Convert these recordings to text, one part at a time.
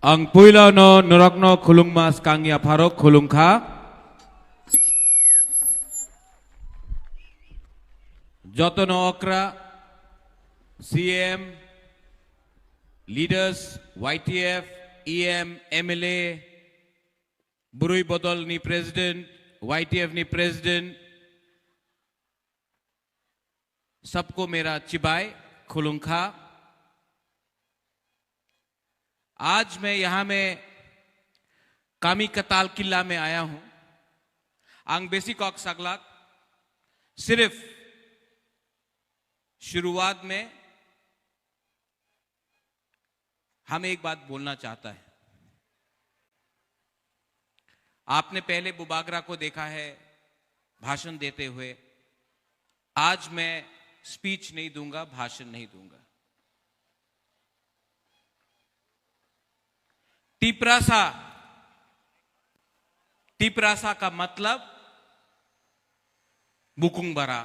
Ang puila no nurakno khulungmas kangya pharok khulungkha. Jotono okra, CM, leaders, YTF, EM, MLA, Burui Bodol ni president, YTF ni president, सबको मेरा चिबाय खुलुंखा। आज मैं यहां में कामी कताल किला में आया हूं। आंग बेसी कॉक सगलाक सिर्फ शुरुआत में हम एक बात बोलना चाहता है। आपने पहले बुबागरा को देखा है भाषण देते हुए। आज मैं स्पीच नहीं दूंगा, भाषण नहीं दूंगा। टिप्रासा का मतलब बुकुंग बरा।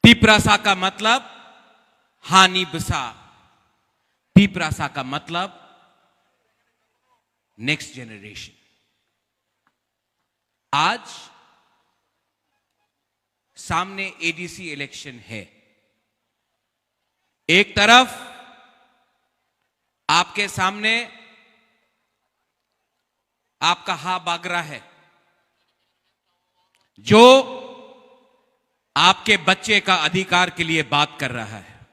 टिप्रासा का मतलब हानि बसा। टिप्रासा का मतलब नेक्स्ट जनरेशन। आज सामने एडीसी इलेक्शन है। एक तरफ आपके सामने आपका हा बागरा है जो आपके बच्चे का अधिकार के लिए बात कर रहा है।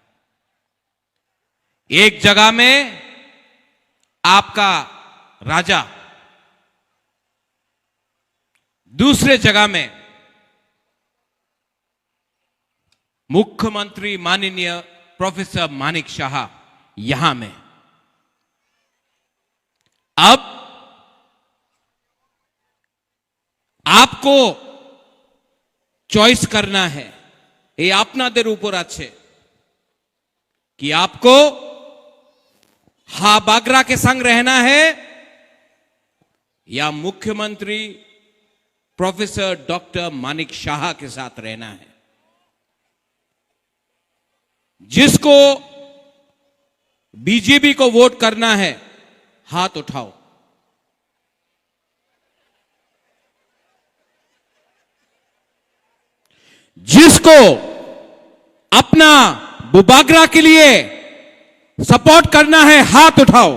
एक जगह में आपका राजा, दूसरे जगह में मुख्यमंत्री माननीय प्रोफेसर मानिक शाह यहां में। अब आपको चॉइस करना है, ये आपनादेर ऊपर आछे कि आपको हा बागरा के संग रहना है या मुख्यमंत्री प्रोफेसर डॉक्टर मानिक शाह के साथ रहना है। जिसको बीजेपी को वोट करना है हाथ उठाओ। जिसको अपना बुबागरा के लिए सपोर्ट करना है हाथ उठाओ।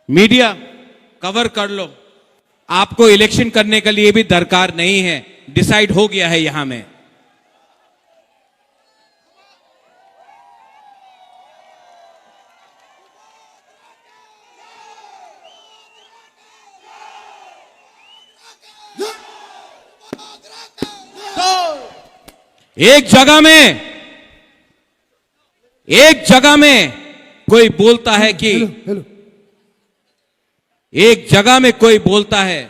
मीडिया कवर कर लो। आपको इलेक्शन करने के लिए भी दरकार नहीं है, डिसाइड हो गया है यहां में। एक जगह में कोई बोलता है कि एक जगह में कोई बोलता है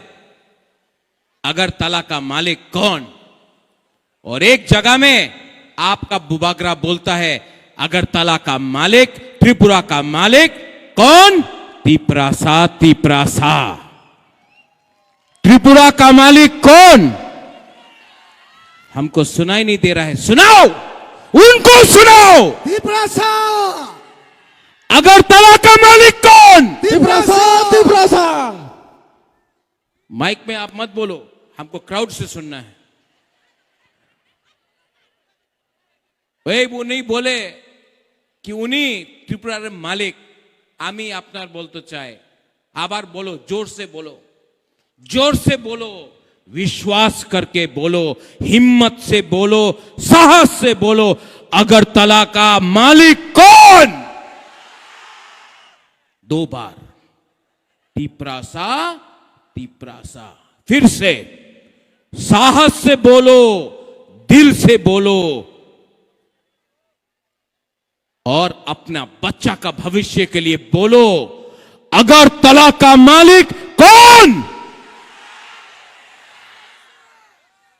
अगरतला का मालिक कौन, और एक जगह में आपका बुबागरा बोलता है अगरतला का मालिक, त्रिपुरा का मालिक कौन? तिपरासा। त्रिपुरा का मालिक कौन? हमको सुनाई नहीं दे रहा है। सुनाओ, उनको सुनाओ। तिपरासा। अगरतला का मालिक कौन? तिपरासा। माइक में आप मत बोलो, हमको क्राउड से सुनना है। वो नहीं बोले कि उन्हीं त्रिपुरा मालिक आमी आपनार बोलते चाहे। आबार बोलो, जोर से बोलो, जोर से बोलो, विश्वास करके बोलो, हिम्मत से बोलो, साहस से बोलो। अगरतला का मालिक कौन? 2 बार तिपरासा। फिर से साहस से बोलो, दिल से बोलो, और अपना बच्चा का भविष्य के लिए बोलो। अगरतला का मालिक कौन?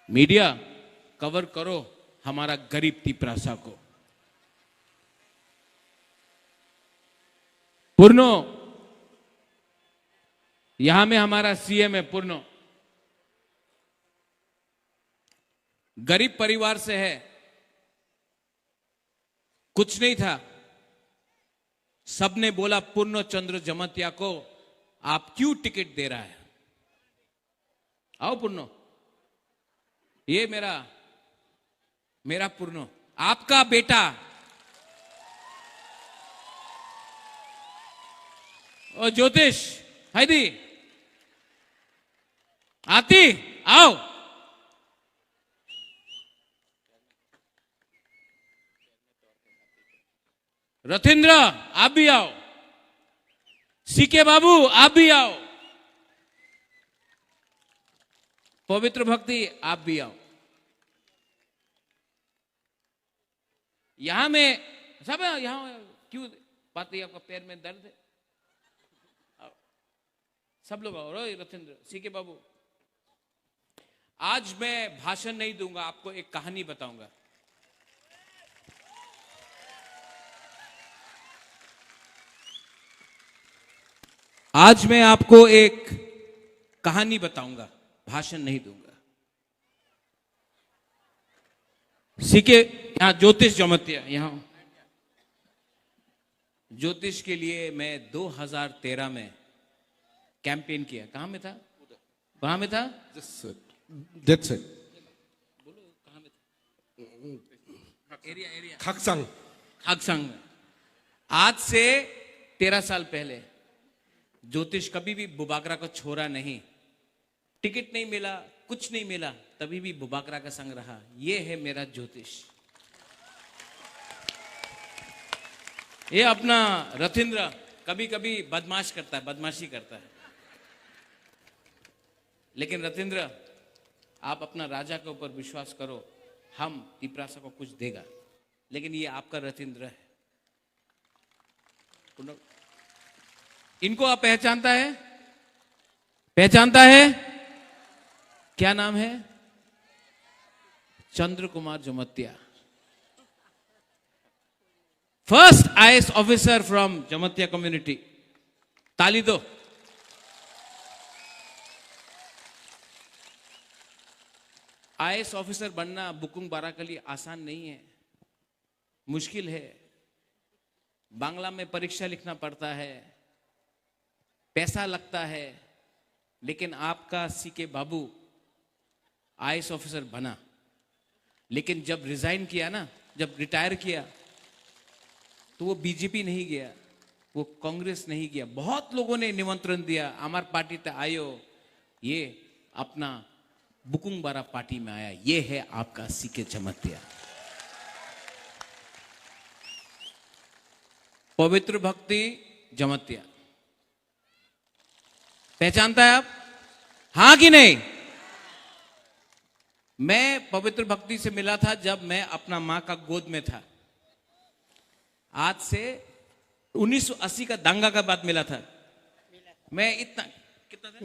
मीडिया कवर करो हमारा गरीब तिपरासा को। पूर्णो, यहां में हमारा सीएम है पूर्णो। गरीब परिवार से है, कुछ नहीं था, सबने बोला पूर्ण चंद्र जमतिया को आप क्यों टिकट दे रहा है? आओ पूर्णो, ये मेरा पूर्णो, आपका बेटा और ज्योतिष हैदी आती, आओ। रथिंद्र आप भी आओ, सीके बाबू आप भी आओ, पवित्र भक्ति आप भी आओ। यहां में सब है, यहां क्यों बात है? आपका पैर में दर्द है? आओ। सब लोग आओ। रथिंद्र, सीके बाबू, आज मैं भाषण नहीं दूंगा, आपको एक कहानी बताऊंगा। आज मैं आपको एक कहानी बताऊंगा, भाषण नहीं दूंगा। सीके यहां ज्योतिष जमतिया, यहां ज्योतिष के लिए मैं 2013 में कैंपेन किया। कहां में था? कहां में था? That's it. बोलो कहां में था? एरिया खाकसांग। खाकसांग में। आज से 13 साल पहले ज्योतिष कभी भी बुबागरा को छोड़ा नहीं। टिकट नहीं मिला, कुछ नहीं मिला, तभी भी बुबागरा का संग रहा। ये है मेरा ज्योतिष। ये अपना रथिंद्र कभी कभी बदमाश करता है, बदमाशी करता है, लेकिन रथिंद्र आप अपना राजा के ऊपर विश्वास करो, हम तिपरासा को कुछ देगा। लेकिन ये आपका रथिंद्र है। इनको आप पहचानता है? पहचानता है? क्या नाम है? Chandra Kumar Jamatia, first IAS officer from Jamatia community. ताली दो। आईएएस ऑफिसर बनना बुकुंग बारा के लिए आसान नहीं है, मुश्किल है। बांग्ला में परीक्षा लिखना पड़ता है, पैसा लगता है। लेकिन आपका सीके बाबू आईएएस ऑफिसर बना, लेकिन जब रिजाइन किया ना, जब रिटायर किया, तो वो बीजेपी नहीं गया, वो कांग्रेस नहीं गया। बहुत लोगों ने निमंत्रण दिया, हमार पार्टी ते आयो, ये अपना बुकुंग बारा पार्टी में आया। ये है आपका सीके जमतिया। पवित्र भक्ति जमतिया, पहचानता है आप? हां कि नहीं? मैं पवित्र भक्ति से मिला था जब मैं अपना मां का गोद में था। आज से 1980 का दंगा का बाद मिला था। मैं इतना कितना था?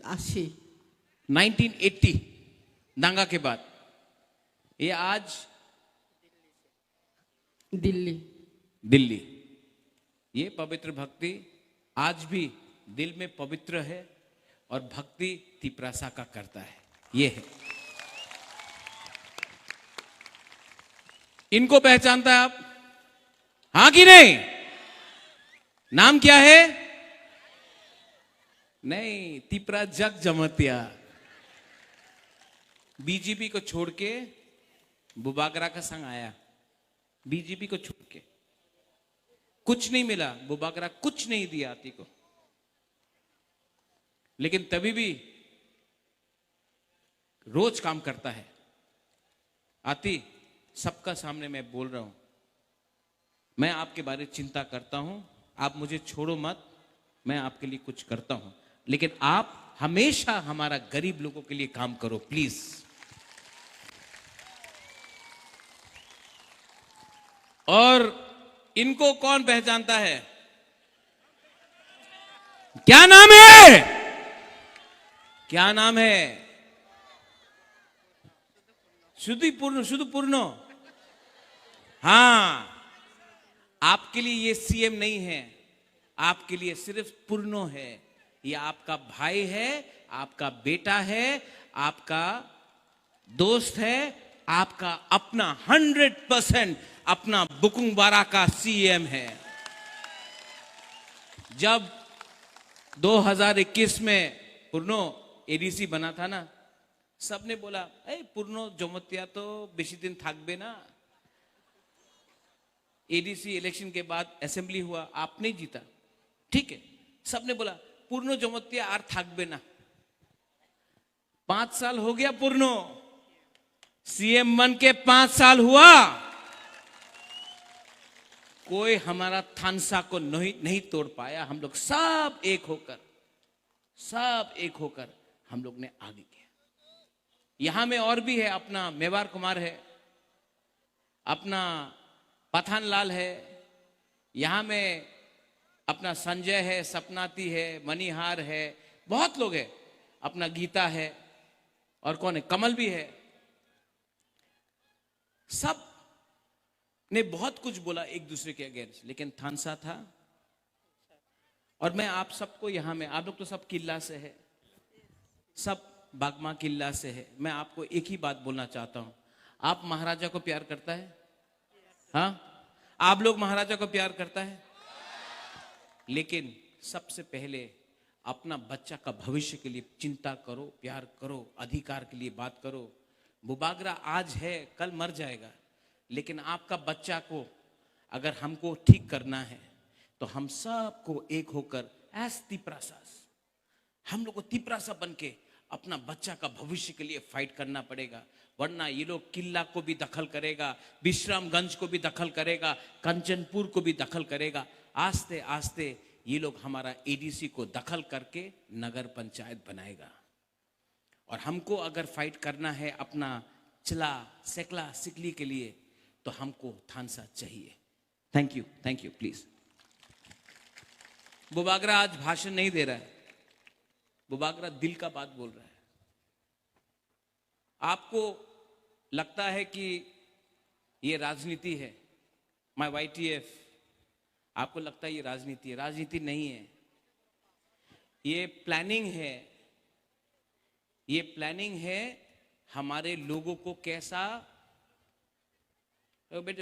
80। 1980 दंगा के बाद। ये आज दिल्ली। ये पवित्र भक्ति आज भी दिल में पवित्र है और भक्ति तिपरासा का करता है। ये है। इनको पहचानता है आप? हां कि नहीं? नाम क्या है? नहीं, तिपरा जग जमतिया। बीजेपी को छोड़ के बुबागरा का संग आया। बीजेपी को छोड़ के कुछ नहीं मिला, बुबागरा कुछ नहीं दिया आती को, लेकिन तभी भी रोज काम करता है। आती, सबका सामने मैं बोल रहा हूं, मैं आपके बारे में चिंता करता हूं, आप मुझे छोड़ो मत, मैं आपके लिए कुछ करता हूं, लेकिन आप हमेशा हमारा गरीब लोगों के लिए काम करो प्लीज। और इनको कौन पहचानता है? क्या नाम है? क्या नाम है? शुद्धपूर्ण। हां, आपके लिए ये सीएम नहीं है, आपके लिए सिर्फ पूर्णो है। ये आपका भाई है, आपका बेटा है, आपका दोस्त है, आपका अपना 100% अपना बुकुंग बारा का सीएम है। जब 2021 में पूर्णो एडीसी बना था ना, सबने बोला पूर्णो जमतिया तो बेशी दिन থাকবে ना। एडीसी इलेक्शन के बाद असेंबली हुआ, आपने जीता, ठीक है। सबने बोला पूर्णो जमतिया आर থাকবে ना। 5 साल हो गया पूर्णो, सीएम बन के 5 साल हुआ, कोई हमारा थानसा को नहीं तोड़ पाया। हम लोग सब एक होकर हम लोग ने आगे किया। यहां में और भी है, अपना मेवार कुमार है, अपना पठान लाल है, यहां में अपना संजय है, सपनाती है, मणिहार है, बहुत लोग है, अपना गीता है, और कौन है, कमल भी है। सब ने बहुत कुछ बोला एक दूसरे के अगेंस्ट, लेकिन थानसा था। और मैं आप सबको यहां में, आप लोग तो सब किला से है, सब बागमा किला से है। मैं आपको एक ही बात बोलना चाहता हूं, आप महाराजा को प्यार करता है? हाँ, आप लोग महाराजा को प्यार करता है? लेकिन सबसे पहले अपना बच्चा का भविष्य के लिए चिंता करो, प्यार करो, अधिकार के लिए बात करो। बुबागरा आज है, कल मर जाएगा, लेकिन आपका बच्चा को अगर हमको ठीक करना है तो हम सबको एक होकर एस तिपरासास, हम लोग को तिपरासा बन के अपना बच्चा का भविष्य के लिए फाइट करना पड़ेगा। वरना ये लोग किला को भी दखल करेगा, विश्रामगंज को भी दखल करेगा, कंचनपुर को भी दखल करेगा। आस्ते आस्ते ये लोग हमारा एडीसी को दखल करके नगर पंचायत बनाएगा। और हमको अगर फाइट करना है अपना चला सेकला सिकली के लिए, तो हमको थानसा चाहिए। Thank you please. बुबागरा आज भाषण नहीं दे रहा है, बुबागरा दिल का बात बोल रहा है। आपको लगता है कि ये राजनीति है, माय वाईटीएफ, आपको लगता है ये राजनीति है। राजनीति नहीं है, ये प्लानिंग है। ये प्लानिंग है हमारे लोगों को कैसा, बैठ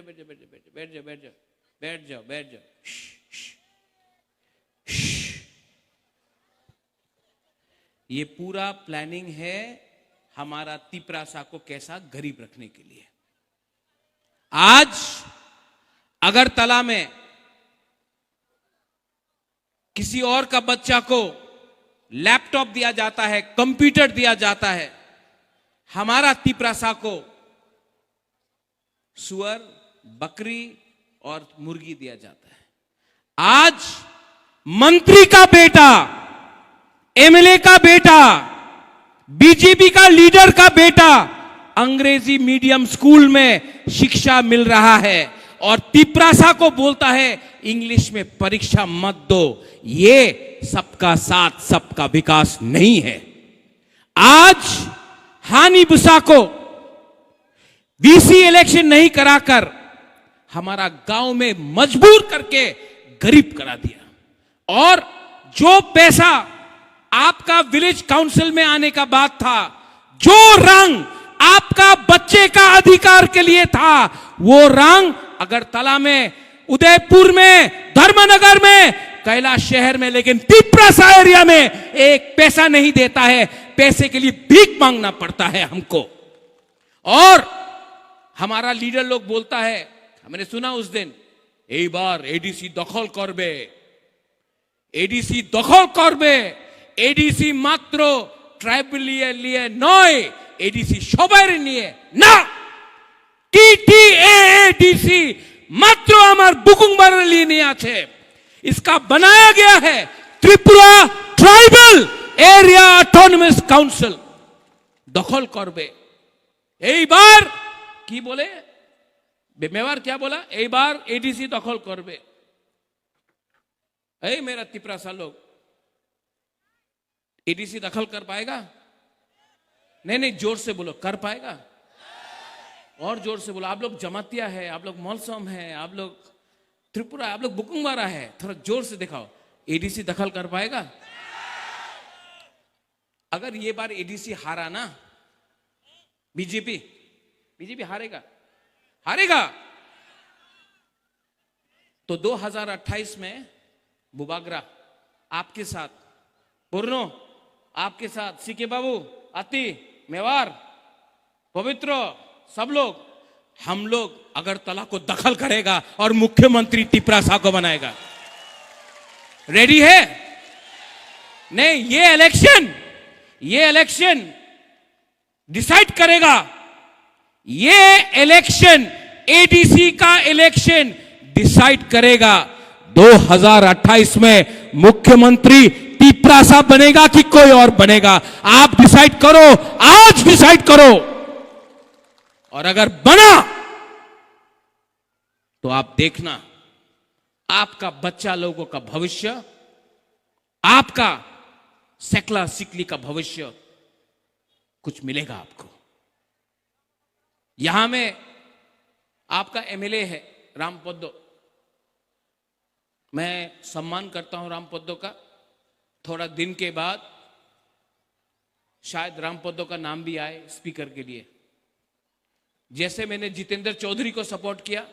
जाओ। ये पूरा प्लानिंग है हमारा तिपरासा को कैसा गरीब रखने के लिए। आज अगरतला में किसी और का बच्चा को लैपटॉप दिया जाता है, कंप्यूटर दिया जाता है, हमारा तिपरासा को सुअर, बकरी और मुर्गी दिया जाता है। आज मंत्री का बेटा, एमएलए का बेटा, बीजेपी का लीडर का बेटा अंग्रेजी मीडियम स्कूल में शिक्षा मिल रहा है और तिपरासा को बोलता है इंग्लिश में परीक्षा मत दो। ये सबका साथ सबका विकास नहीं है। आज हानि बुसा को वीसी इलेक्शन नहीं कराकर हमारा गांव में मजबूर करके गरीब करा दिया। और जो पैसा आपका विलेज काउंसिल में आने का बात था, जो रंग आपका बच्चे का अधिकार के लिए था, वो रंग अगरतला में, उदयपुर में, धर्मनगर में, कैलाश शहर में, लेकिन तिपरासा एरिया में एक पैसा नहीं देता है। पैसे के लिए भीख मांगना पड़ता है हमको। और हमारा लीडर लोग बोलता है, मैंने सुना उस दिन, एक बार एडीसी दखल करबे, एडीसी दखल करबे, एडीसी मात्र ट्राइबल लिए नय, एडीसी সবার নিয়ে না, टीटीएडीसी मात्र আমার বুকুংবারের लिए नहीं আছে। इसका बनाया गया है Tripura tribal area autonomous council दखल करबे। এই বার কি বলে मेवार, क्या बोला, एक बार एडीसी दखल करबे। ऐ मेरा तिपरासा लोग, एडीसी दखल कर पाएगा? नहीं, जोर से बोलो, कर पाएगा? और जोर से बोलो। आप लोग जमातिया है, आप लोग मौलसम है, आप लोग त्रिपुरा, आप लोग बुकुंगबारा है, थोड़ा जोर से दिखाओ। एडीसी दखल कर पाएगा? अगर ये बार एडीसी हारा ना, बीजेपी हारेगा तो 2028 में बुबागरा आपके साथ, पूर्णो आपके साथ, सीके बाबू, अति, मेवार, पवित्र, सब लोग, हम लोग अगरतला को दखल करेगा और मुख्यमंत्री तिपरासा को बनाएगा। रेडी है? नहीं, ये इलेक्शन डिसाइड करेगा। ये इलेक्शन, एडीसी का इलेक्शन डिसाइड करेगा 2028 में मुख्यमंत्री तिपरासा बनेगा कि कोई और बनेगा। आप डिसाइड करो, आज डिसाइड करो। और अगर बना तो आप देखना, आपका बच्चा लोगों का भविष्य, आपका सेकला सिकली का भविष्य कुछ मिलेगा आपको। यहां में आपका एमएलए है राम पोद्दो, मैं सम्मान करता हूं राम पोद्दो का। थोड़ा दिन के बाद शायद राम पोद्दो का नाम भी आए स्पीकर के लिए। जैसे मैंने जितेंद्र चौधरी को सपोर्ट किया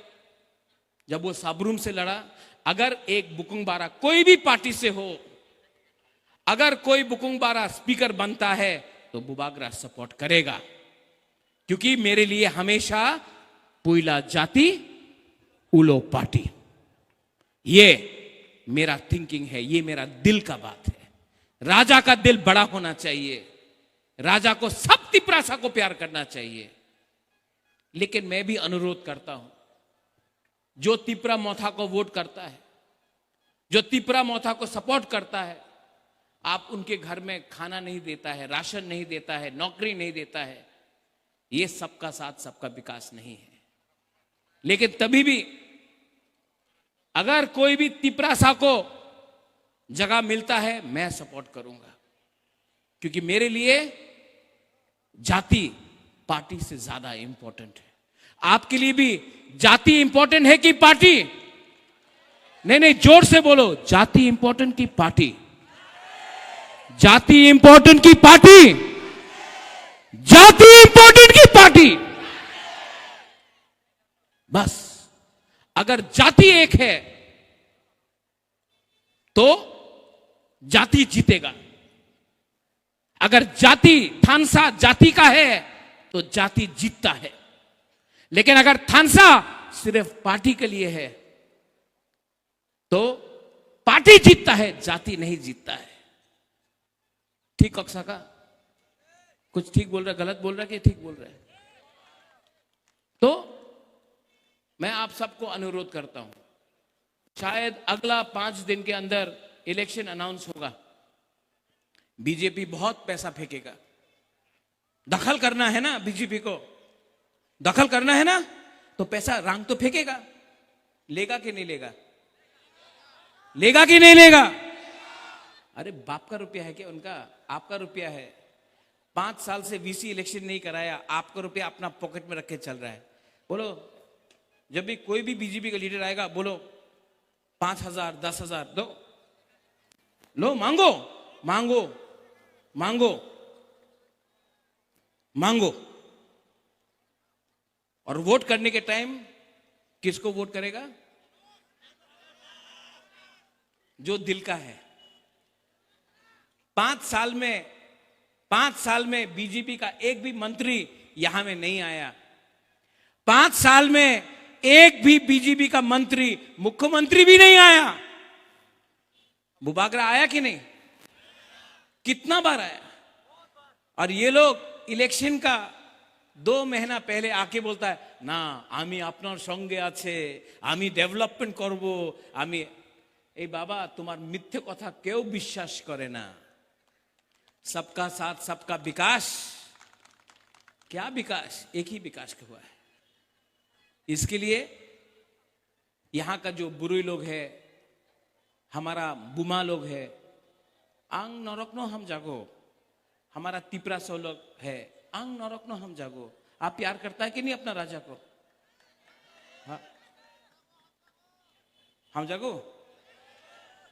जब वो साबरूम से लड़ा। अगर एक बुकुंग बारा कोई भी पार्टी से हो, अगर कोई बुकुंग बारा स्पीकर बनता है तो बुबागरा सपोर्ट करेगा, क्योंकि मेरे लिए हमेशा पुइला जाति उलो पार्टी, ये मेरा थिंकिंग है, ये मेरा दिल का बात है। राजा का दिल बड़ा होना चाहिए, राजा को सब तिपरासा को प्यार करना चाहिए। लेकिन मैं भी अनुरोध करता हूं, जो तिपरा मोथा को वोट करता है, जो तिपरा मोथा को सपोर्ट करता है, आप उनके घर में खाना नहीं देता है, राशन नहीं देता है, नौकरी नहीं देता है, ये सबका साथ सबका विकास नहीं है। लेकिन तभी भी अगर कोई भी तिपरासा को जगह मिलता है, मैं सपोर्ट करूंगा, क्योंकि मेरे लिए जाति पार्टी से ज्यादा इंपॉर्टेंट है। आपके लिए भी जाति इंपॉर्टेंट है कि पार्टी? नहीं, जोर से बोलो, जाति इंपॉर्टेंट की पार्टी? जाति इंपॉर्टेंट की पार्टी? जाति इंपॉर्टेंट की पार्टी? बस अगर जाति एक है तो जाति जीतेगा। अगर जाति थानसा जाति का है तो जाति जीतता है। लेकिन अगर थानसा सिर्फ पार्टी के लिए है तो पार्टी जीतता है, जाति नहीं जीतता है। ठीक कक्षा का कुछ ठीक बोल रहा है, गलत बोल रहा है कि ठीक बोल रहा है? तो मैं आप सबको अनुरोध करता हूं, शायद अगला 5 दिन के अंदर इलेक्शन अनाउंस होगा। बीजेपी बहुत पैसा फेंकेगा। दखल करना है ना, बीजेपी को दखल करना है ना, तो पैसा रांग तो फेंकेगा। लेगा कि नहीं लेगा? लेगा कि नहीं लेगा? अरे बाप का रुपया है क्या उनका? आपका रुपया है। 5 साल से वीसी इलेक्शन नहीं कराया, आपका रुपया अपना पॉकेट में रखे चल रहा है। बोलो, जब भी कोई भी बीजेपी का लीडर आएगा, बोलो 5,000 10,000 दो, लो, मांगो मांगो मांगो मांगो। और वोट करने के टाइम किसको वोट करेगा? जो दिल का है। 5 साल में बीजेपी का एक भी मंत्री यहां में नहीं आया। 5 साल में एक भी बीजेपी का मंत्री, मुख्यमंत्री भी नहीं आया। बुबागरा आया कि नहीं? कितना बार आया? और ये लोग इलेक्शन का 2 महीना पहले आके बोलता है ना, आमी आपनार संगे आछे, आमी डेवलपमेंट करबो, आमी। ए बाबा, तुम्हार मिथ्ये कथा केउ विश्वास करे ना। सबका साथ सबका विकास, क्या विकास? एक ही विकास हुआ है। इसके लिए यहां का जो बुरुई लोग है, हमारा बुमा लोग है, आंग नरकनो हम जागो, हमारा तिपरा सो लोग है, आंग नरकनो हम जागो। आप प्यार करता है कि नहीं अपना राजा को? हाँ, हम जागो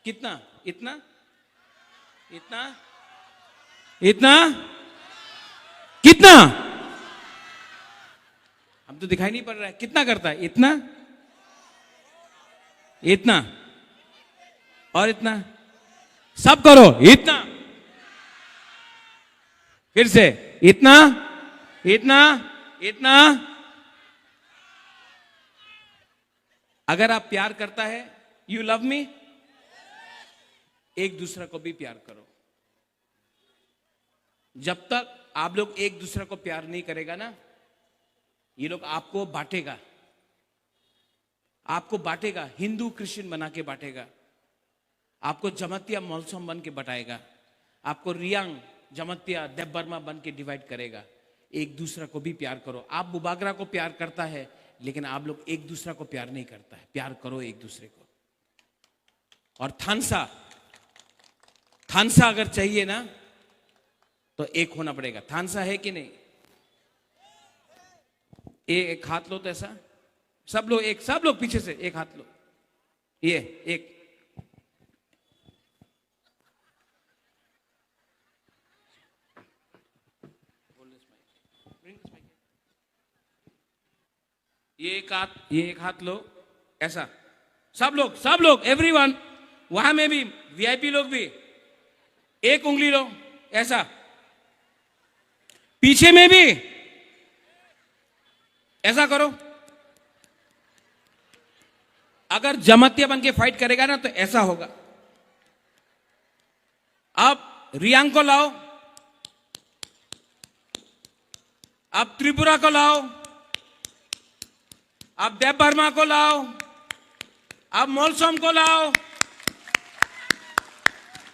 कितना? इतना इतना इतना कितना? हम तो दिखाई नहीं पड़ रहा है। कितना करता है? इतना, इतना और इतना। सब करो इतना, फिर से इतना इतना इतना। अगर आप प्यार करता है, यू लव मी, एक दूसरे को भी प्यार करो। जब तक आप लोग एक दूसरे को प्यार नहीं करेगा ना, ये लोग आपको बांटेगा, आपको बांटेगा, हिंदू क्रिश्चियन बना के बांटेगा, आपको जमतिया मौलसम बन के बटाएगा, आपको रियांग जमतिया देवबर्मा बन के डिवाइड करेगा। एक दूसरे को भी प्यार करो। आप बुबागरा को प्यार करता है, लेकिन आप लोग एक दूसरे को प्यार नहीं करता है। प्यार करो एक दूसरे को। और थानसा अगर चाहिए ना, तो एक होना पड़ेगा। थानसा है कि नहीं? एक हाथ लो तो ऐसा, सब लोग पीछे से एक हाथ लो, ये एक। ये एक हाथ लो ऐसा, सब लोग एवरीवन, वहां में भी वीआईपी लोग भी एक उंगली लो ऐसा, पीछे में भी ऐसा करो। अगर जमातिया बन के फाइट करेगा ना, तो ऐसा होगा। अब रियांग को लाओ, अब त्रिपुरा को लाओ, अब देवबर्मा को लाओ, अब मोलसोम को लाओ।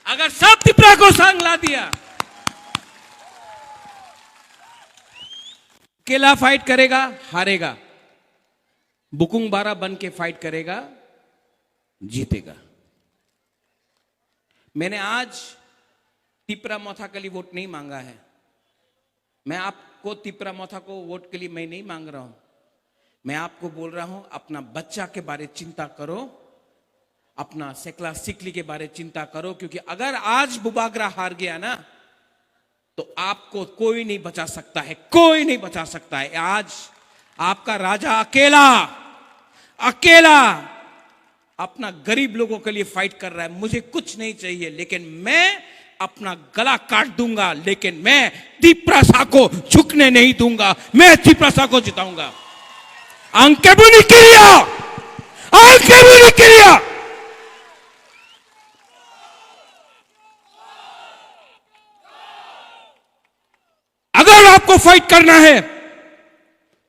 अगर सब त्रिपुरा को संग ला दिया, अकेला फाइट करेगा, हारेगा। बुकुंग बारा बन के फाइट करेगा, जीतेगा। मैंने आज तिपरा मोथा के लिए वोट नहीं मांगा है। मैं आपको तिपरा मोथा को वोट के लिए मैं नहीं मांग रहा हूं। मैं आपको बोल रहा हूं, अपना बच्चा के बारे चिंता करो, अपना सेकला सिकली के बारे चिंता करो। क्योंकि अगर आज बुबागरा हार गया ना, तो आपको कोई नहीं बचा सकता है, कोई नहीं बचा सकता है। आज आपका राजा अकेला अपना गरीब लोगों के लिए फाइट कर रहा है। मुझे कुछ नहीं चाहिए, लेकिन मैं अपना गला काट दूंगा, लेकिन मैं तिपरासा को झुकने नहीं दूंगा। मैं तिपरासा को जिताऊंगा। अंकेबुनी किरिया। अगर आपको फाइट करना है,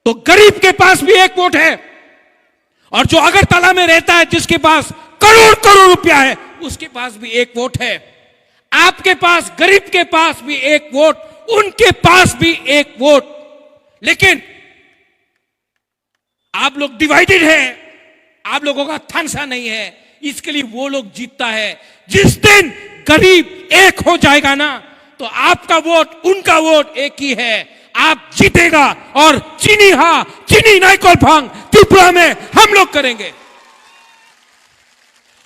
तो गरीब के पास भी एक वोट है, और जो अगरतला में रहता है, जिसके पास करोड़ रुपया है, उसके पास भी एक वोट है। आपके पास, गरीब के पास भी एक वोट, उनके पास भी एक वोट। लेकिन आप लोग डिवाइडेड है, आप लोगों का थानसा नहीं है, इसके लिए वो लोग जीतता है। जिस दिन गरीब एक हो जाएगा ना, तो आपका वोट, उनका वोट एक ही है, आप जीतेगा। और चीनी नाइकोल भांग त्रिपुरा में हम लोग करेंगे।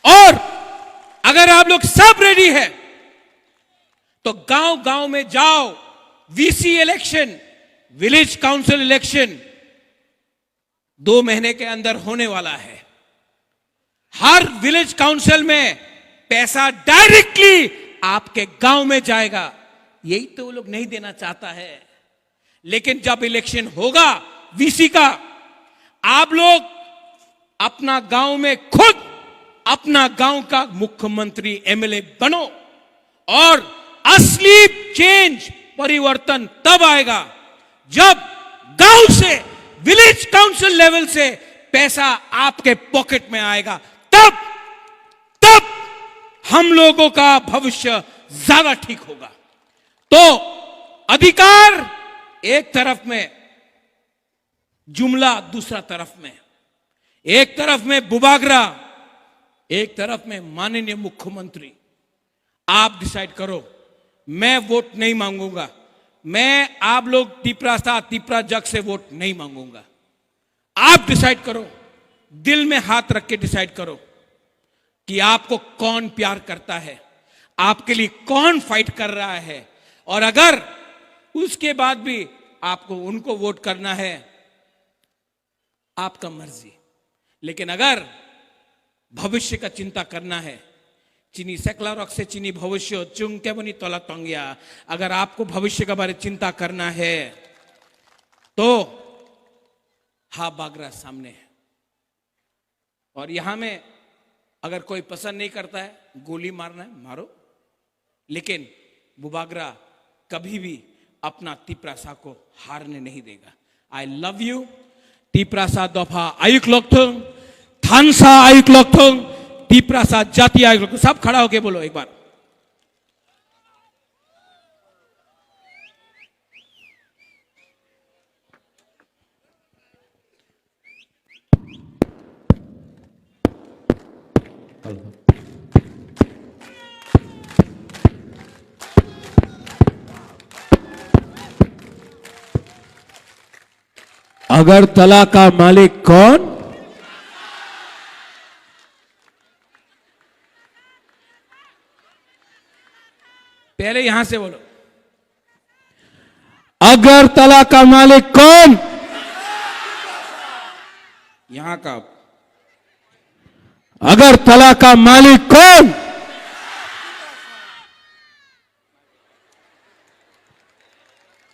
और अगर आप लोग सब रेडी है, तो गांव में जाओ। VC election, village council election 2 महीने के अंदर होने वाला है। हर विलेज काउंसिल में पैसा डायरेक्टली आपके गांव में जाएगा। यही तो वो लोग नहीं देना चाहता है। लेकिन जब इलेक्शन होगा वीसी का, आप लोग अपना गांव में खुद अपना गांव का मुख्यमंत्री, एमएलए बनो। और असली चेंज, परिवर्तन तब आएगा जब गांव से, विलेज काउंसिल लेवल से पैसा आपके पॉकेट में आएगा। तब हम लोगों का भविष्य ज्यादा ठीक होगा। तो अधिकार एक तरफ में, जुमला दूसरा तरफ में, एक तरफ में बुबागरा, एक तरफ में माननीय मुख्यमंत्री। आप डिसाइड करो। मैं वोट नहीं मांगूंगा। मैं आप लोग तिपरा जग से वोट नहीं मांगूंगा। आप डिसाइड करो, दिल में हाथ रख के डिसाइड करो कि आपको कौन प्यार करता है, आपके लिए कौन फाइट कर रहा है। और अगर उसके बाद भी आपको उनको वोट करना है, आपका मर्जी। लेकिन अगर भविष्य का चिंता करना है, चिनी सेकला रॉक से चिनी भविष्य चुंग के बनी तोला तंगिया। अगर आपको भविष्य के बारे चिंता करना है तो हा बागरा सामने है। और यहां में अगर कोई पसंद नहीं करता है, गोली मारना है मारो, लेकिन बुबागरा कभी भी अपना तिप्रासा को हारने नहीं देगा। I love you. तिप्रासा दफा आयुक लोकथों, थानसा आयुक लोकथों, तिप्रासा जाति आयुक लोकथों। सब खड़ा होके बोलो एक बार। अगरतला का मालिक कौन? पहले यहां से बोलो। अगरतला का मालिक कौन? यहां का। अगरतला का मालिक कौन?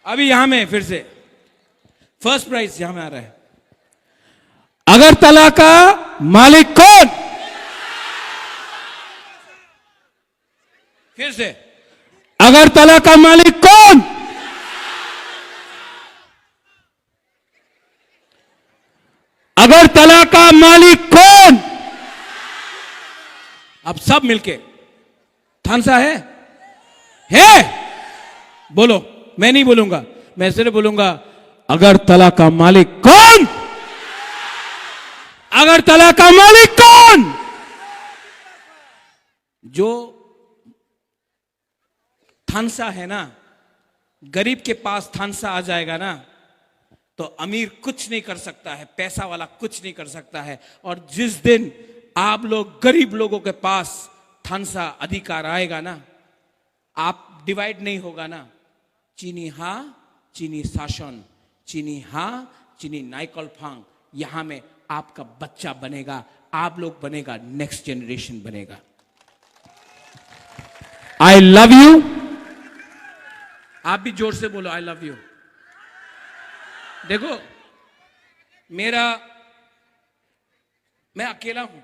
अभी यहां में फिर से फर्स्ट प्राइज यहां में आ रहा है। अगरतला का मालिक कौन? फिर से अगरतला का मालिक कौन? अगरतला का मालिक कौन? अब सब मिलके। थानसा है बोलो। मैं नहीं बोलूंगा, मैं सिर्फ बोलूंगा अगरतला का मालिक कौन? अगरतला का मालिक कौन? जो थानसा है ना, गरीब के पास थानसा आ जाएगा ना तो अमीर कुछ नहीं कर सकता है, पैसा वाला कुछ नहीं कर सकता है। और जिस दिन आप लोग गरीब लोगों के पास थानसा अधिकार आएगा ना, आप डिवाइड नहीं होगा ना। चीनी हा चीनी शासन, चीनी हा चीनी नाइकल फांग, यहां में आपका बच्चा बनेगा, आप लोग बनेगा, नेक्स्ट जनरेशन बनेगा। I love you. आप भी जोर से बोलो आई लव यू। देखो मैं अकेला हूं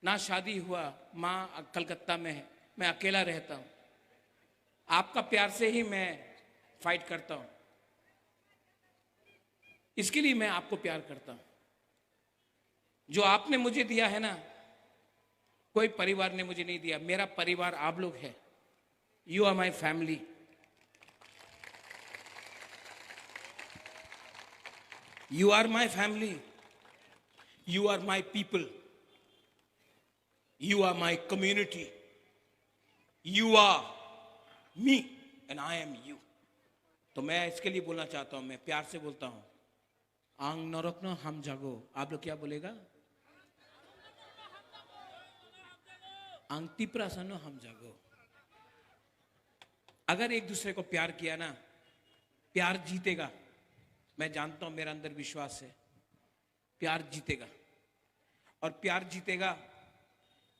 ना, शादी हुआ, मां कलकत्ता में है, मैं अकेला रहता हूं। आपका प्यार से ही मैं फाइट करता हूं, इसके लिए मैं आपको प्यार करता हूं। जो आपने मुझे दिया है ना, कोई परिवार ने मुझे नहीं दिया। मेरा परिवार आप लोग है। You are my family. You are my family. You are my people. You are my community. You are me and I am you. तो मैं इसके लिए बोलना चाहता हूं, मैं प्यार से बोलता हूं, आंग न रखना हम जागो। आप लोग क्या बोलेगा? आंग तिपरा सनो हम जागो। अगर एक दूसरे को प्यार किया ना, प्यार जीतेगा। मैं जानता हूं, मेरा अंदर विश्वास है, प्यार जीतेगा। और प्यार जीतेगा,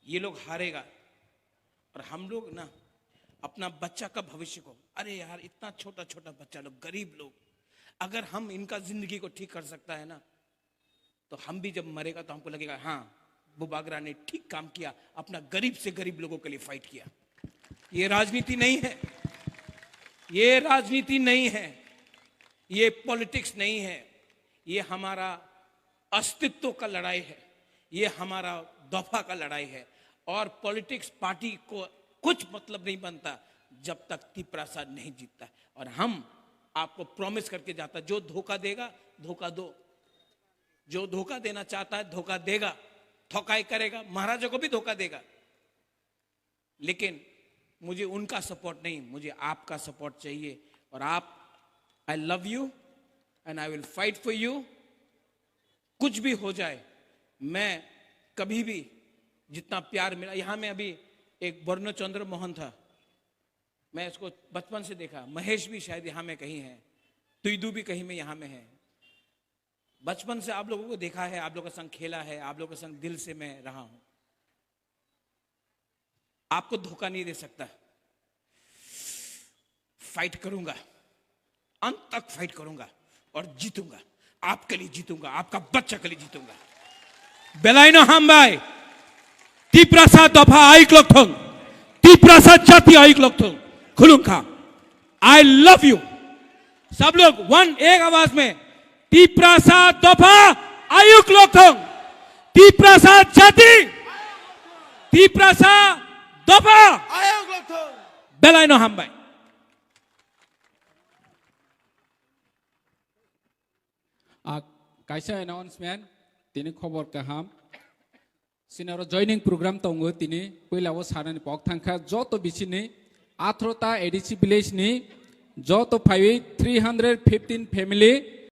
ये लोग हारेगा। और हम लोग ना अपना बच्चा का भविष्य को, अरे यार इतना छोटा छोटा बच्चा लोग, गरीब लोग, अगर हम इनका जिंदगी को ठीक कर सकता है ना, तो हम भी जब मरेगा तो हमको लगेगा हाँ बुबागरा ने ठीक काम किया, अपना गरीब से गरीब लोगों के लिए फाइट किया। ये राजनीति नहीं है, ये राजनीति नहीं है, ये पॉलिटिक्स नहीं है, ये हमारा अस्तित्व का लड़ाई है, ये हमारा दफा का लड़ाई है। और पॉलिटिक्स पार्टी को कुछ मतलब नहीं बनता जब तक तिपरासा नहीं जीतता। और हम आपको प्रॉमिस करके जाता, जो धोखा देगा धोखा दो, जो धोखा देना चाहता है धोखा देगा, ठोकाई करेगा, महाराजा को भी धोखा देगा। लेकिन मुझे उनका सपोर्ट नहीं, मुझे आपका सपोर्ट चाहिए। और आप, I love you and I will fight for you. कुछ भी हो जाए, मैं कभी भी जितना प्यार मिला, यहां में अभी एक बर्नो चंद्र मोहन था, मैं इसको बचपन से देखा। महेश भी शायद यहां में कहीं है, तुइदू भी कहीं में यहां में है। बचपन से आप लोगों को देखा है, आप लोगों के संग खेला है, आप लोगों के संग दिल से मैं रहा हूं। आपको धोखा नहीं दे सकता। फाइट करूंगा, अंत तक फाइट करूंगा और जीतूंगा। आपके लिए जीतूंगा, आपका बच्चा के लिए जीतूंगा। बेलाइनो हामबाई टिप्रासा दफा आइक लक्थों, टिप्रासा जाति आइक लक्थों, खुलुंखा। I love you. सब लोग एक आवाज में टिप्रासा दफा आयुक लक्थों, टिप्रासा जाति, टिप्रासा दफा आयुक लक्थों, बेलाइनो हामबाई। Kaisa announcement tini khobor kaham sinaro joining program tongo tini poilao sarani pok thangkha joto bisini 18 ta edc village ni joto 315 family